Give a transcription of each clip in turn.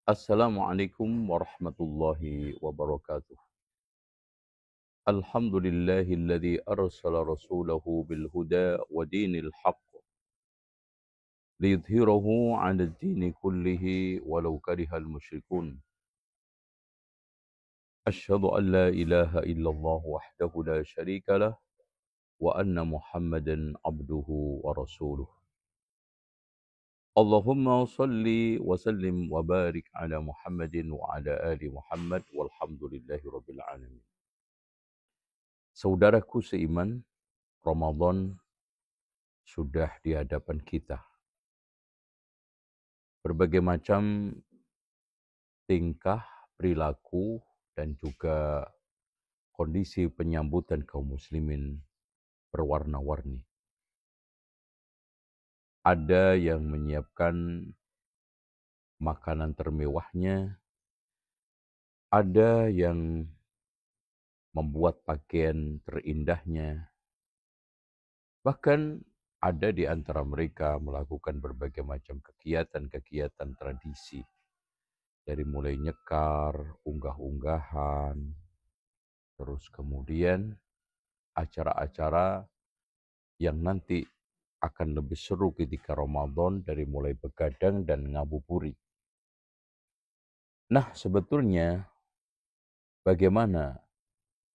Assalamualaikum warahmatullahi wabarakatuh. Alhamdulillahilladzi arsala rasulahu bil huda wa dinil haqq liyudhhirahu 'ala ad-dini kullihi walau karihal musyrikun. Asyhadu an la ilaha illallah wahdahu la syarika lah wa anna Muhammadan abduhu wa rasuluh. Allahumma salli wa sallim wa barik ala Muhammadin wa ala ali Muhammad walhamdulillahi rabbil alamin. Saudaraku seiman, Ramadan sudah di hadapan kita. Berbagai macam tingkah, perilaku, dan juga kondisi penyambutan kaum muslimin berwarna-warni. Ada yang menyiapkan makanan termewahnya, ada yang membuat pakaian terindahnya, bahkan ada di antara mereka melakukan berbagai macam kegiatan-kegiatan tradisi, dari mulai nyekar, unggah-unggahan, terus kemudian acara-acara yang nanti akan lebih seru ketika Ramadan, dari mulai begadang dan ngabuburit. Nah, sebetulnya bagaimana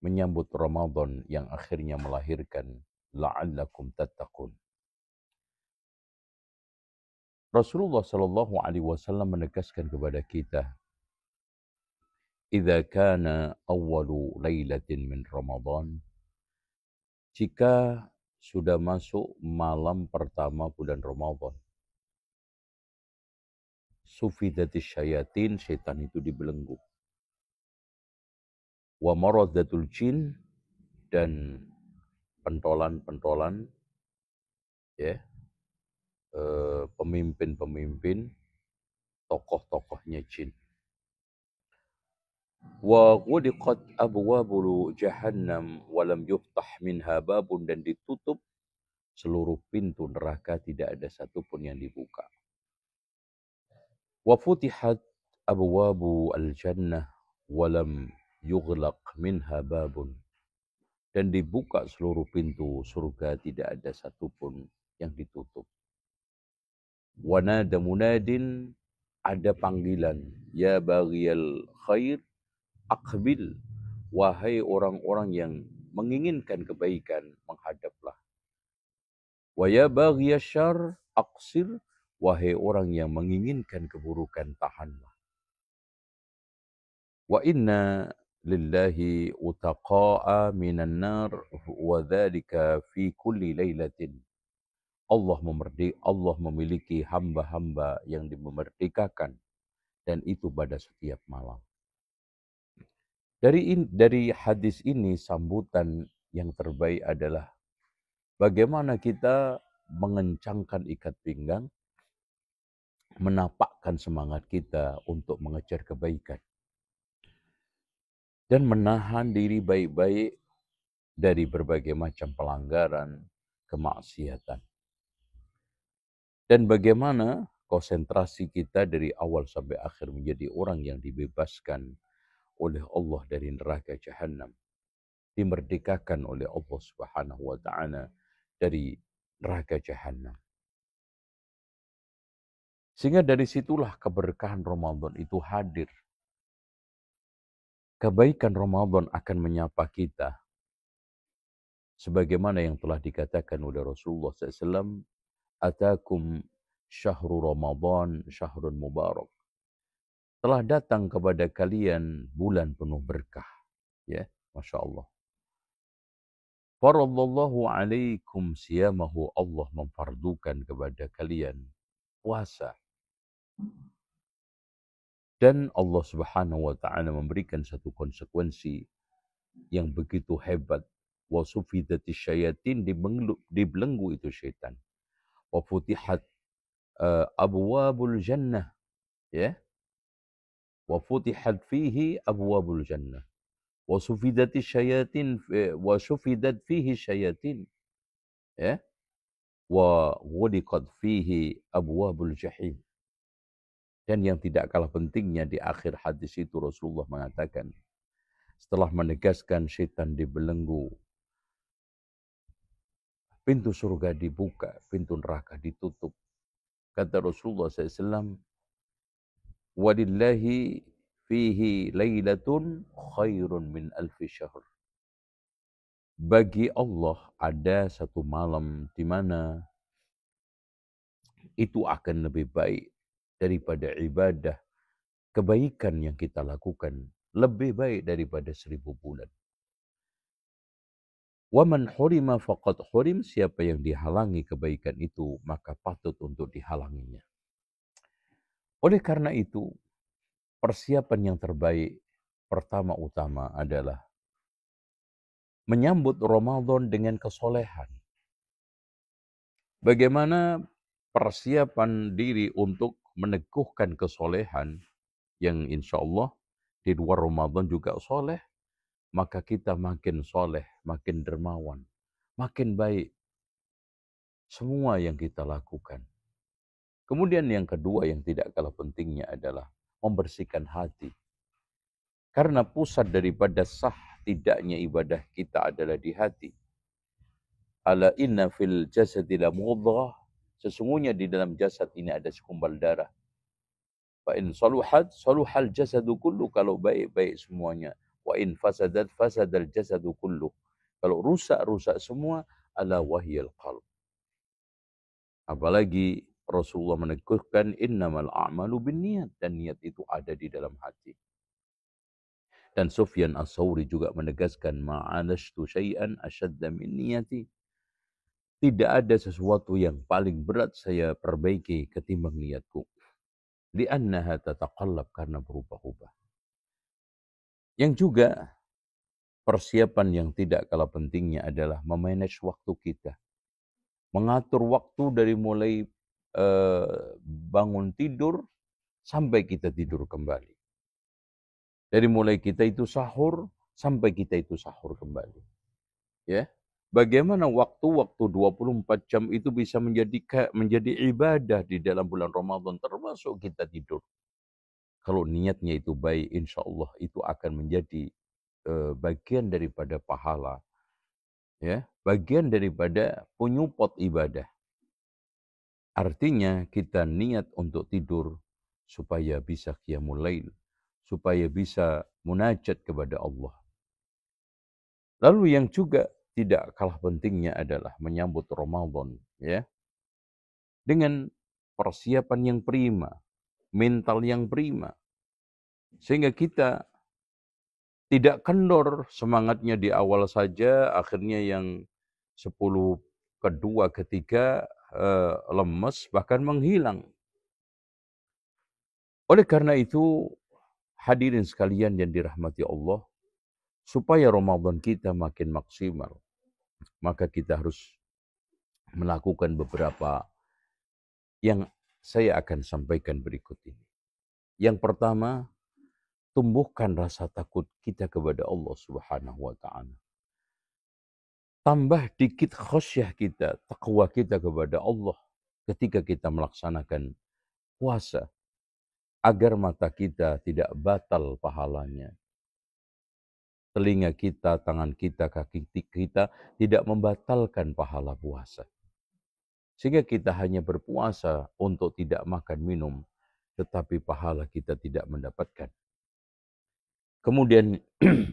menyambut Ramadan yang akhirnya melahirkan la'allakum tattaqun. Rasulullah Shallallahu Alaihi Wasallam menegaskan kepada kita, "Idza kana awwalu lailatin min Ramadan," jika sudah masuk malam pertama bulan Ramadan, sufidatis syayatin, setan itu dibelenggu. Wa maradatul jin, dan pentolan-pentolan, ya, pemimpin-pemimpin, tokoh-tokohnya jin. Wa ghuliqat abwabul jahannam wa lam yuftah minha babun, dan ditutup seluruh pintu neraka, tidak ada satupun yang dibuka. Wa futihat abwabu al-jannah wa lam yughlaq minha babun, dan dibuka seluruh pintu surga, tidak ada satupun yang ditutup. Wa nada munadin, ada panggilan, ya baghiyal khair aqbil, wahai orang-orang yang menginginkan kebaikan, menghadaplah. Wa ya baghiyasy syarr aqsir, wahai orang yang menginginkan keburukan, tahanlah. Wa inna lillahi utaqa'a minan nar wa dzalika fi kulli lailatin. Allah memiliki hamba-hamba yang dimerdekakan, dan itu pada setiap malam. Dari hadis ini, sambutan yang terbaik adalah bagaimana kita mengencangkan ikat pinggang, menapakkan semangat kita untuk mengejar kebaikan, dan menahan diri baik-baik dari berbagai macam pelanggaran, kemaksiatan. Dan bagaimana konsentrasi kita dari awal sampai akhir menjadi orang yang dibebaskan oleh Allah dari neraka Jahannam, dimerdekakan oleh Allah Subhanahu wa taala dari neraka Jahannam. Sehingga dari situlah keberkahan Ramadan itu hadir. Kebaikan Ramadan akan menyapa kita. Sebagaimana yang telah dikatakan oleh Rasulullah SAW, "Atakum syahru Ramadan syahrun mubarak." Telah datang kepada kalian bulan penuh berkah. Ya, Masya Allah. Faradallahu alaikum siyamahu, Allah memfardukan kepada kalian puasa. Dan Allah Subhanahu wa taala memberikan satu konsekuensi yang begitu hebat. Wa sufidatis syayatin, dibelenggu itu syaitan. Wa futihat abwabul jannah, ya. Wa futihat fihi abwabul jannah. Wa sufidatis syayatin wa sufidat fihi syayatin. Ya. wa ghuliqat fihi abwabul jahim. Dan yang tidak kalah pentingnya di akhir hadis itu Rasulullah mengatakan, setelah menegaskan setan dibelenggu, pintu surga dibuka, pintu neraka ditutup. Kata Rasulullah SAW, walillahi fihi laylatun khairun min alfi syahr. Bagi Allah ada satu malam di mana itu akan lebih baik daripada ibadah, kebaikan yang kita lakukan, lebih baik daripada 1000 bulan. Waman hurima faqad hurim, siapa yang dihalangi kebaikan itu, maka patut untuk dihalanginya. Oleh karena itu, persiapan yang terbaik pertama utama adalah menyambut Ramadan dengan kesolehan. Bagaimana persiapan diri untuk meneguhkan kesolehan yang insya Allah di luar Ramadan juga soleh, maka kita makin soleh, makin dermawan, makin baik semua yang kita lakukan. Kemudian yang kedua yang tidak kalah pentingnya adalah membersihkan hati. Karena pusat daripada sah tidaknya ibadah kita adalah di hati. Ala inna fil jasadi la mudghah, sesungguhnya di dalam jasad ini ada segumpal darah. Fa in saluhat saluhal jasadu kullu, kalau baik-baik semuanya. Wa in fasadat fasadal jasadu kullu, kalau rusak-rusak semua. Ala wahyal qalb. Apalagi Rasulullah meneguhkan innamal a'malu binniyat, dan niat itu ada di dalam hati. Dan Sufyan As-Sawri juga menegaskan ma'anashtu syai'an asyadda min niyati. Tidak ada sesuatu yang paling berat saya perbaiki ketimbang niatku. Li'annaha tataqallab, karena berubah-ubah. Yang juga persiapan yang tidak kalah pentingnya adalah memanage waktu kita. Mengatur waktu dari mulai bangun tidur sampai kita tidur kembali. Dari mulai kita itu sahur sampai kita itu sahur kembali. Ya. Bagaimana waktu-waktu 24 jam itu bisa menjadi ibadah di dalam bulan Ramadan, termasuk kita tidur. Kalau niatnya itu baik, insya Allah itu akan menjadi bagian daripada pahala. Ya, bagian daripada penyupport ibadah. Artinya kita niat untuk tidur supaya bisa qiyamul lail, supaya bisa munajat kepada Allah. Lalu yang juga tidak kalah pentingnya adalah menyambut Ramadan, ya, dengan persiapan yang prima, mental yang prima, sehingga kita tidak kendor semangatnya di awal saja, akhirnya yang 10 kedua ketiga lemes, bahkan menghilang. Oleh karena itu, hadirin sekalian yang dirahmati Allah, supaya Ramadan kita makin maksimal, maka kita harus melakukan beberapa yang saya akan sampaikan berikut ini. Yang pertama, tumbuhkan rasa takut kita kepada Allah Subhanahu wa ta'ala. Tambah dikit khasyah kita, taqwa kita kepada Allah ketika kita melaksanakan puasa, agar mata kita tidak batal pahalanya. Telinga kita, tangan kita, kaki kita tidak membatalkan pahala puasa. Sehingga kita hanya berpuasa untuk tidak makan minum, tetapi pahala kita tidak mendapatkan. Kemudian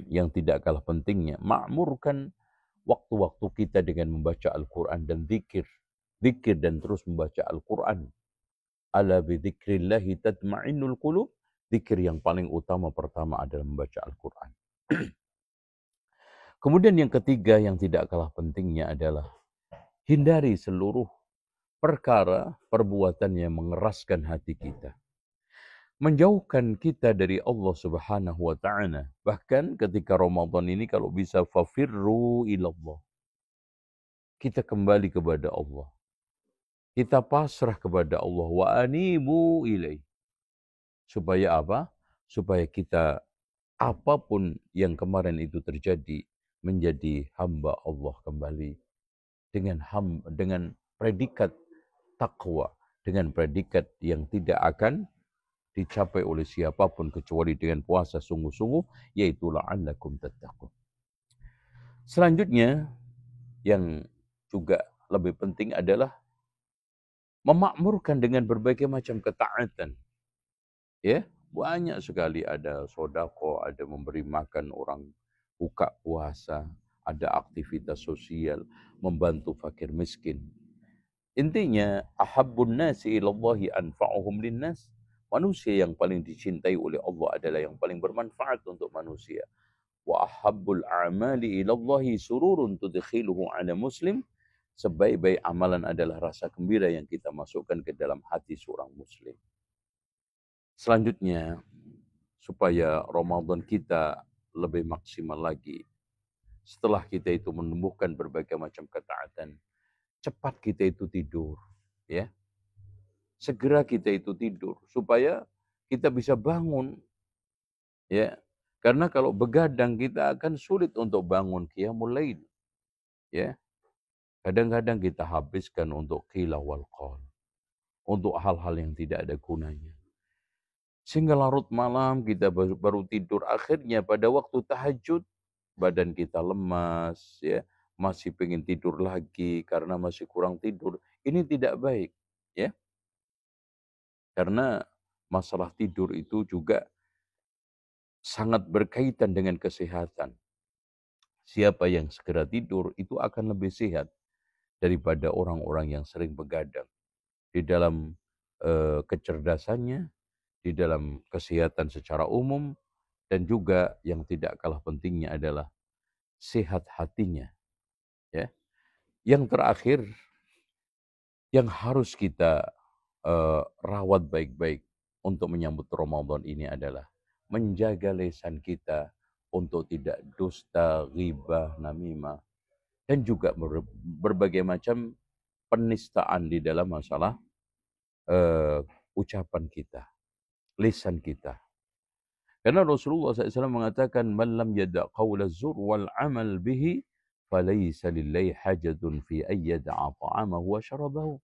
yang tidak kalah pentingnya, makmurkan waktu-waktu kita dengan membaca Al-Quran dan zikir. Zikir dan terus membaca Al-Quran. Ala bidzikrillahi tatma'innul qulub. Zikir yang paling utama pertama adalah membaca Al-Quran. Kemudian yang ketiga yang tidak kalah pentingnya adalah hindari seluruh perkara, perbuatan yang mengeraskan hati kita. Menjauhkan kita dari Allah Subhanahu wa ta'ala. Bahkan ketika Ramadan ini kalau bisa fafirru ilallah. Kita kembali kepada Allah. Kita pasrah kepada Allah. Wa anibu ilaih. Supaya apa? Supaya kita apapun yang kemarin itu terjadi menjadi hamba Allah kembali. Dengan predikat takwa dengan predikat yang tidak akan dicapai oleh siapapun kecuali dengan puasa sungguh-sungguh, yaitu la'allakum tattaqun. Selanjutnya yang juga lebih penting adalah memakmurkan dengan berbagai macam ketaatan. Ya, banyak sekali, ada sodako, ada memberi makan orang buka puasa, ada aktivitas sosial, membantu fakir miskin. Intinya, ahabbun nasi ilallahi anfa'uhum linnas. Manusia yang paling dicintai oleh Allah adalah yang paling bermanfaat untuk manusia. Wa ahabbul a'mali ilallahi sururun tudkhiluhu ala muslim. Sebaik-baik amalan adalah rasa gembira yang kita masukkan ke dalam hati seorang muslim. Selanjutnya, supaya Ramadan kita lebih maksimal lagi, setelah kita itu menumbuhkan berbagai macam ketaatan, cepat kita itu tidur, ya. Segera kita itu tidur supaya kita bisa bangun, ya. Karena kalau begadang kita akan sulit untuk bangun qiyamul lail, ya. Kadang-kadang kita habiskan untuk qila wal qal, untuk hal-hal yang tidak ada gunanya. Sehingga larut malam kita baru tidur, akhirnya pada waktu tahajud badan kita lemas, ya, masih pengen tidur lagi karena masih kurang tidur. Ini tidak baik, ya. Karena masalah tidur itu juga sangat berkaitan dengan kesehatan. Siapa yang segera tidur itu akan lebih sehat daripada orang-orang yang sering begadang. Di dalam kecerdasannya, di dalam kesehatan secara umum, dan juga yang tidak kalah pentingnya adalah sehat hatinya. Ya. Yang terakhir, yang harus kita rawat baik-baik untuk menyambut Ramadan ini adalah menjaga lisan kita untuk tidak dusta, ghibah, namimah, dan juga berbagai macam penistaan di dalam masalah ucapan kita, lisan kita. Karena Rasulullah SAW mengatakan, "Man lam yada' qawla zur wal amal bihi, falaysa lillahi hajatun fi ayyada'a ta'amahu wa syarabahu."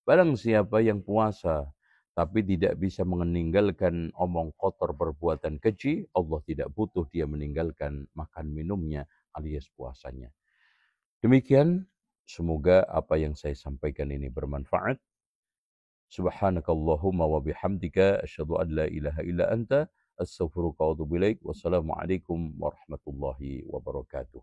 Barang siapa yang puasa, tapi tidak bisa meninggalkan omong kotor, perbuatan keji, Allah tidak butuh dia meninggalkan makan minumnya alias puasanya. Demikian, semoga apa yang saya sampaikan ini bermanfaat. Subhanakallahumma wa bihamdika asyhadu an la ilaha illa anta astaghfiruka wa atubu ilaik. Wassalamualaikum warahmatullahi wabarakatuh.